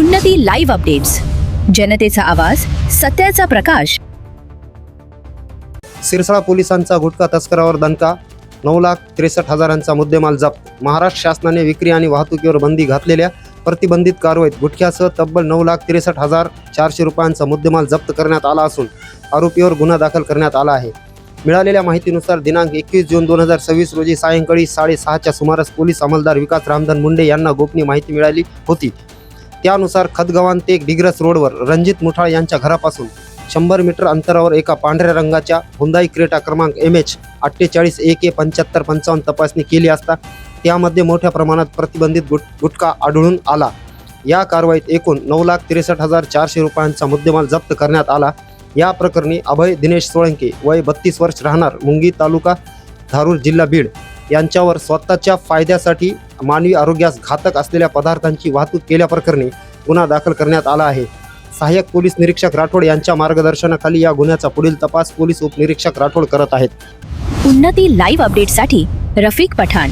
उन्नती live updates, जनतेचा आवाज, सत्याचा प्रकाश। सिरसाळा पोलिसांचा गुटखा तस्करावर दणका, 9,63,000चा मुद्देमाल जप्त। महाराष्ट्र शासनाने विक्री आणि वाहतुकीवर बंदी घातलेल्या प्रतिबंधित कारवाईत गुटख्यासह तब्बल 9,63,400 रुपयांचा मुद्देमाल जप्त करण्यात आला असून आरोपीवर गुन्हा दाखल करण्यात आला आहे। मिळालेल्या माहितीनुसार दिनांक 21 जून 2026 रोजी सायंकाळी 6:30च्या सुमारास पोलीस अंमलदार विकास रामधन मुंडे यांना गोपनीय माहिती मिळाली होती। त्यानुसार खदगव्हाण ते डिग्रस रोडवर रणजित मुठाळ यांच्या घरापासून 100 मीटर अंतरावर एका पांढऱ्या रंगाच्या हुंदाई क्रेटा क्रमांक MH 48 AK 7555 तपासणी केली असता त्यामध्ये मोठ्या प्रमाणात प्रतिबंधित गुटखा आढळून आला। या कारवाईत एकूण 9,63,400 रुपयांचा मुद्देमाल जप्त करण्यात आला। या प्रकरणी अभय दिनेश सोळंके वय 32 वर्ष राहणार मुंगी तालुका धारूर जिल्हा बीड यांच्यावर स्वतःच्या फायद्यासाठी मानवी आरोग्यास घातक असलेल्या पदार्थांची वाहतूक केल्याप्रकरणी गुन्हा दाखल करण्यात आला आहे। सहाय्यक पोलीस निरीक्षक राठोड यांच्या मार्गदर्शनाखाली या गुन्ह्याचा पुढील तपास पोलीस उपनिरीक्षक राठोड करत आहेत। उन्नती लाईव्ह अपडेट्ससाठी रफिक पठाण।